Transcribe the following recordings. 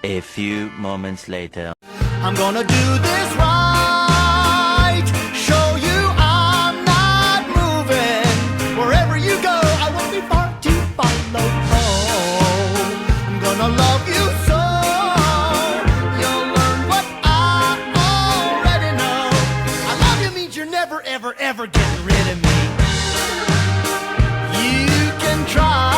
A few moments later. I'm gonna do this right. Show you I'm not moving. Wherever you go, I won't be far to follow. Oh, I'm gonna love you so. You'll learn what I already know. I love you means you're never, ever, ever getting rid of me. You can try.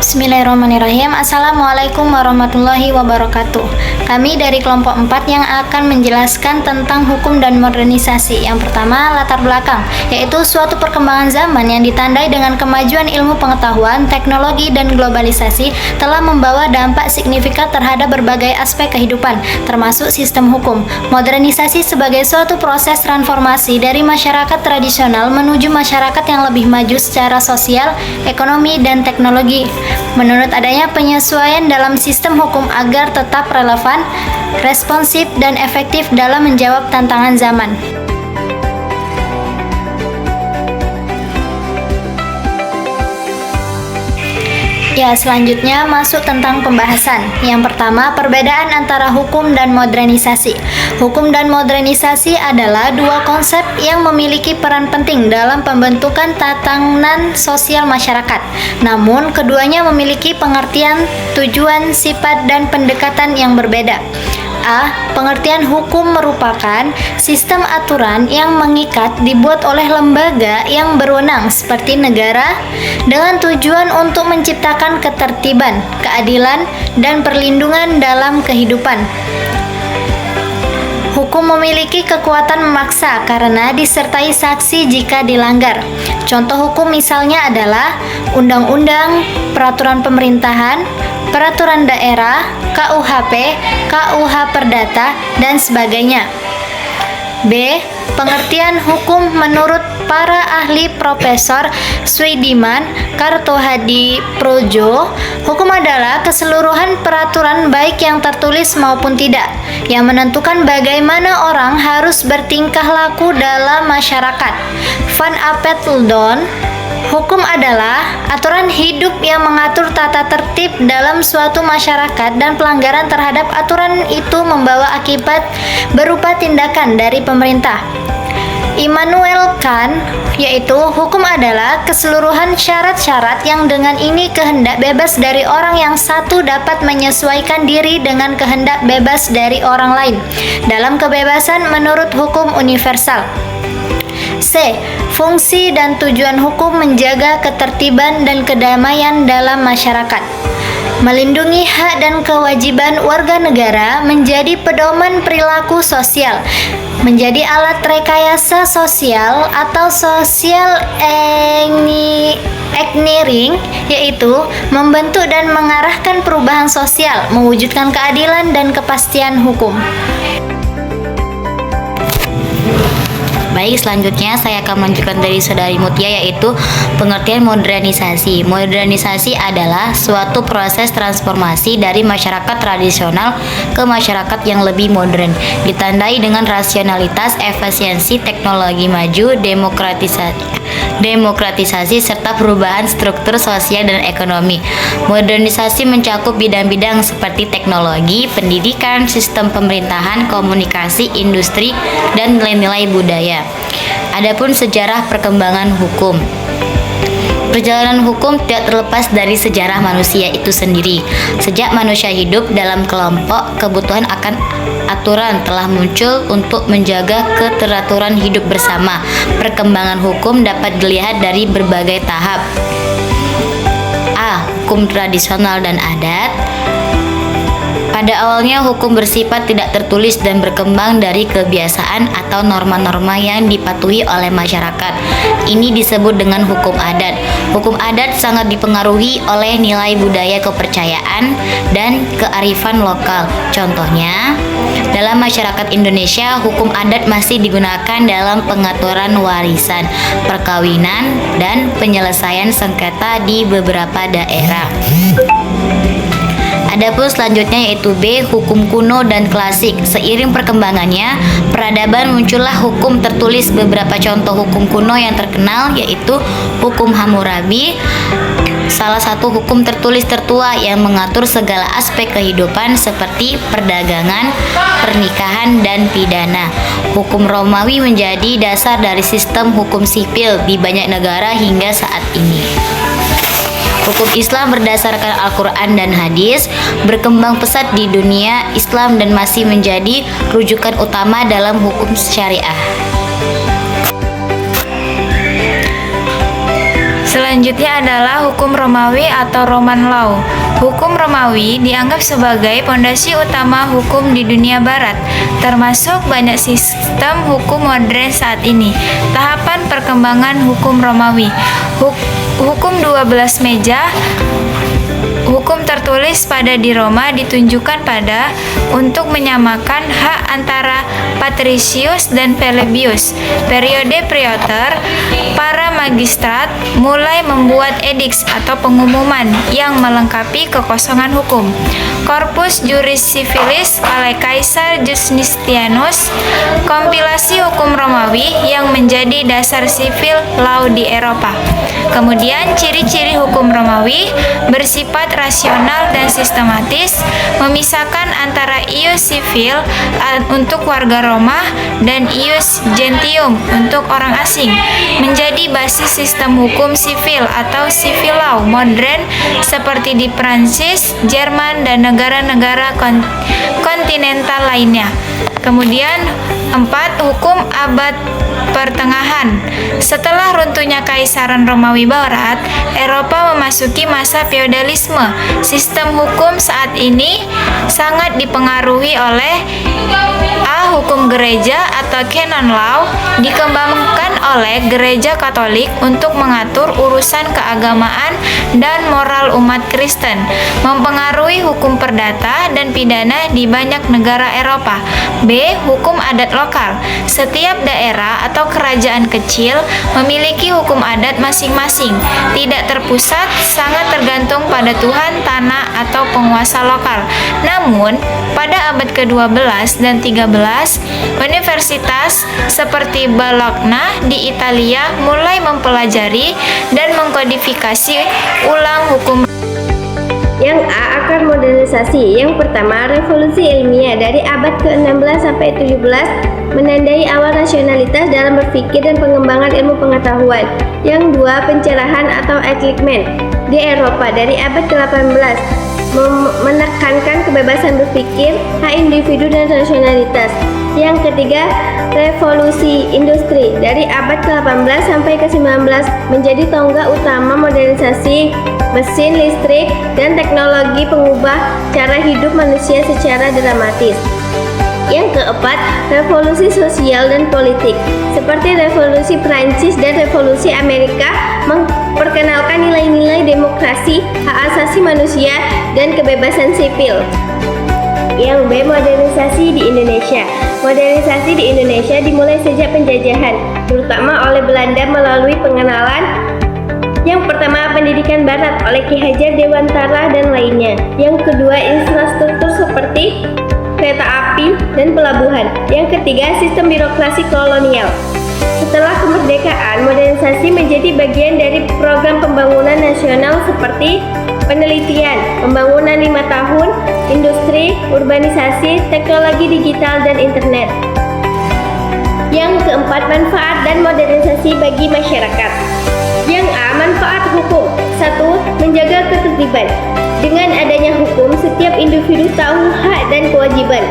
Bismillahirrahmanirrahim. Assalamualaikum warahmatullahi wabarakatuh. Kami dari kelompok 4 yang akan menjelaskan tentang hukum dan modernisasi. Yang pertama, latar belakang, yaitu suatu perkembangan zaman yang ditandai dengan kemajuan ilmu pengetahuan, teknologi, dan globalisasi telah membawa dampak signifikan terhadap berbagai aspek kehidupan, termasuk sistem hukum. Modernisasi sebagai suatu proses transformasi dari masyarakat tradisional menuju masyarakat yang lebih maju secara sosial, ekonomi, dan teknologi. Menurut adanya penyesuaian dalam sistem hukum agar tetap relevan, responsif, dan efektif dalam menjawab tantangan zaman. Ya, selanjutnya masuk tentang pembahasan. Yang pertama, perbedaan antara hukum dan modernisasi. Hukum dan modernisasi adalah dua konsep yang memiliki peran penting dalam pembentukan tatanan sosial masyarakat. Namun, keduanya memiliki pengertian, tujuan, sifat, dan pendekatan yang berbeda. A. Pengertian hukum merupakan sistem aturan yang mengikat dibuat oleh lembaga yang berwenang seperti negara dengan tujuan untuk menciptakan ketertiban, keadilan, dan perlindungan dalam kehidupan. Hukum memiliki kekuatan memaksa karena disertai saksi jika dilanggar. Contoh hukum misalnya adalah undang-undang, peraturan pemerintahan, peraturan daerah, KUHP, KUH Perdata, dan sebagainya. B. Pengertian hukum menurut para ahli Profesor Swidiman Kartohadiprodjo, hukum adalah keseluruhan peraturan baik yang tertulis maupun tidak, yang menentukan bagaimana orang harus bertingkah laku dalam masyarakat. Van Apeldoorn, hukum adalah aturan hidup yang mengatur tata tertib dalam suatu masyarakat dan pelanggaran terhadap aturan itu membawa akibat berupa tindakan dari pemerintah. Immanuel Kant, yaitu hukum adalah keseluruhan syarat-syarat yang dengan ini kehendak bebas dari orang yang satu dapat menyesuaikan diri dengan kehendak bebas dari orang lain dalam kebebasan menurut hukum universal. C. Fungsi dan tujuan hukum menjaga ketertiban dan kedamaian dalam masyarakat, melindungi hak dan kewajiban warga negara, menjadi pedoman perilaku sosial, menjadi alat rekayasa sosial atau social engineering, yaitu membentuk dan mengarahkan perubahan sosial, mewujudkan keadilan dan kepastian hukum. Baik, selanjutnya saya akan melanjutkan dari Saudari Mutia, yaitu pengertian modernisasi. Modernisasi adalah suatu proses transformasi dari masyarakat tradisional ke masyarakat yang lebih modern, ditandai dengan rasionalitas, efisiensi, teknologi maju, demokratisasi, serta perubahan struktur sosial dan ekonomi. Modernisasi mencakup bidang-bidang seperti teknologi, pendidikan, sistem pemerintahan, komunikasi, industri, dan nilai-nilai budaya. Adapun sejarah perkembangan hukum. Perjalanan hukum tidak terlepas dari sejarah manusia itu sendiri. Sejak manusia hidup dalam kelompok, kebutuhan akan aturan telah muncul untuk menjaga keteraturan hidup bersama. Perkembangan hukum dapat dilihat dari berbagai tahap. A. Hukum tradisional dan adat. Pada awalnya hukum bersifat tidak tertulis dan berkembang dari kebiasaan atau norma-norma yang dipatuhi oleh masyarakat. Ini disebut dengan hukum adat. Hukum adat sangat dipengaruhi oleh nilai budaya, kepercayaan, dan kearifan lokal. Contohnya, dalam masyarakat Indonesia, hukum adat masih digunakan dalam pengaturan warisan, perkawinan, dan penyelesaian sengketa di beberapa daerah. Adapun selanjutnya yaitu B. Hukum kuno dan klasik. Seiring perkembangannya peradaban, muncullah hukum tertulis. Beberapa contoh hukum kuno yang terkenal yaitu hukum Hammurabi, salah satu hukum tertulis tertua yang mengatur segala aspek kehidupan seperti perdagangan, pernikahan, dan pidana. Hukum Romawi menjadi dasar dari sistem hukum sipil di banyak negara hingga saat ini. Hukum Islam berdasarkan Al-Quran dan hadis berkembang pesat di dunia Islam dan masih menjadi rujukan utama dalam hukum syariah. Selanjutnya adalah hukum Romawi atau Roman Law. Hukum Romawi dianggap sebagai pondasi utama hukum di dunia barat, termasuk banyak sistem hukum modern saat ini. Tahapan perkembangan hukum Romawi. Hukum 12 meja. Hukum tertulis pada di Roma ditunjukkan pada untuk menyamakan hak antara Patricius dan Plebius. Periode Praetor, para magistrat mulai membuat ediks atau pengumuman yang melengkapi kekosongan hukum. Corpus Juris Civilis oleh Kaisar Justinianus, kompilasi hukum Romawi yang menjadi dasar civil law di Eropa. Kemudian ciri-ciri hukum Romawi bersifat rasional dan sistematis, memisahkan antara ius civil untuk warga Roma dan ius gentium untuk orang asing, menjadi basis sistem hukum sipil atau civil law modern seperti di Prancis, Jerman, dan negara-negara kontinental lainnya. Kemudian 4. Hukum abad pertengahan. Setelah runtuhnya Kaisaran Romawi Barat, Eropa memasuki masa feodalisme. Sistem hukum saat ini sangat dipengaruhi oleh A. Hukum gereja atau canon law, dikembangkan oleh gereja Katolik untuk mengatur urusan keagamaan dan moral umat Kristen, mempengaruhi hukum perdata dan pidana di banyak negara Eropa. B. Hukum adat lokal. Setiap daerah atau kerajaan kecil memiliki hukum adat masing-masing, tidak terpusat, sangat tergantung pada tuan tanah atau penguasa lokal. Namun, pada abad ke-12 dan 13, universitas seperti Bologna di Italia mulai mempelajari dan mengkodifikasi ulang hukum. Yang A. Akar modernisasi. Yang pertama, revolusi ilmiah dari abad ke-16 sampai 17 menandai awal rasionalitas dalam berpikir dan pengembangan ilmu pengetahuan. Yang dua, pencerahan atau Enlightenment di Eropa dari abad ke-18 menekankan kebebasan berpikir, hak individu dan rasionalitas. Yang ketiga, revolusi industri dari abad ke-18 sampai ke-19 menjadi tonggak utama modernisasi mesin listrik dan teknologi pengubah cara hidup manusia secara dramatis. Yang keempat, revolusi sosial dan politik seperti revolusi Prancis dan revolusi Amerika memperkenalkan nilai-nilai demokrasi, hak asasi manusia, dan kebebasan sipil. Yang B. Modernisasi di Indonesia. Modernisasi di Indonesia dimulai sejak penjajahan, terutama oleh Belanda melalui pengenalan yang pertama pendidikan barat oleh Ki Hajar Dewantara dan lainnya. Yang kedua, infrastruktur seperti kereta api dan pelabuhan. Yang ketiga, sistem birokrasi kolonial. Setelah kemerdekaan, modernisasi menjadi bagian dari program pembangunan nasional seperti penelitian, pembangunan 5 tahun, industri, urbanisasi, teknologi digital, dan internet. Yang keempat, manfaat dan modernisasi bagi masyarakat. Yang A. Manfaat hukum. 1. Menjaga ketertiban. Dengan adanya hukum, setiap individu tahu hak dan kewajiban.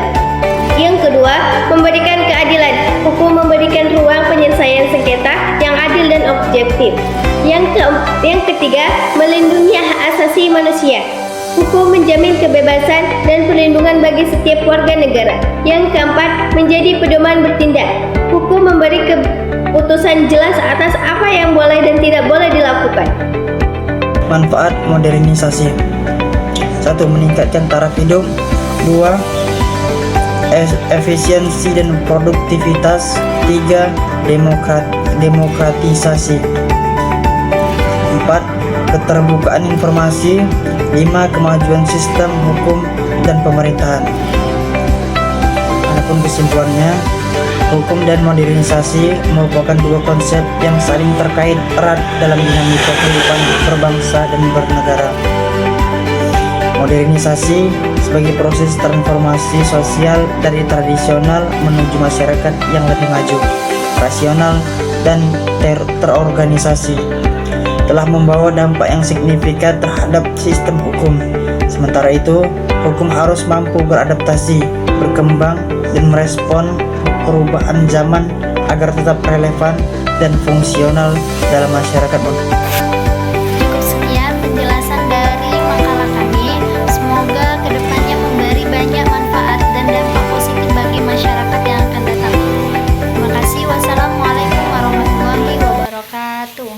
Yang kedua, memberikan keadilan. Hukum memberikan ruang penyelesaian sengketa yang adil dan objektif. Yang ketiga, melindungi hak asasi manusia. Hukum menjamin kebebasan dan perlindungan bagi setiap warga negara. Yang keempat, menjadi pedoman bertindak. Hukum memberi keputusan jelas atas apa yang boleh dan tidak boleh dilakukan. Manfaat modernisasi. 1. Meningkatkan taraf hidup. 2. Efisiensi dan produktivitas. 3. Demokratisasi. 4. keterbukaan informasi. 5. Kemajuan sistem hukum dan pemerintahan. Adapun kesimpulannya, hukum dan modernisasi merupakan dua konsep yang saling terkait erat dalam dinamika kehidupan berbangsa dan bernegara. Modernisasi sebagai proses transformasi sosial dari tradisional menuju masyarakat yang lebih maju, rasional, dan terorganisasi, telah membawa dampak yang signifikan terhadap sistem hukum. Sementara itu, hukum harus mampu beradaptasi, berkembang, dan merespon perubahan zaman agar tetap relevan dan fungsional dalam masyarakat. Cukup sekian penjelasan dari makalah kami. Semoga kedepannya memberi banyak manfaat dan dampak positif bagi masyarakat yang akan datang. Terima kasih. Wassalamualaikum warahmatullahi wabarakatuh.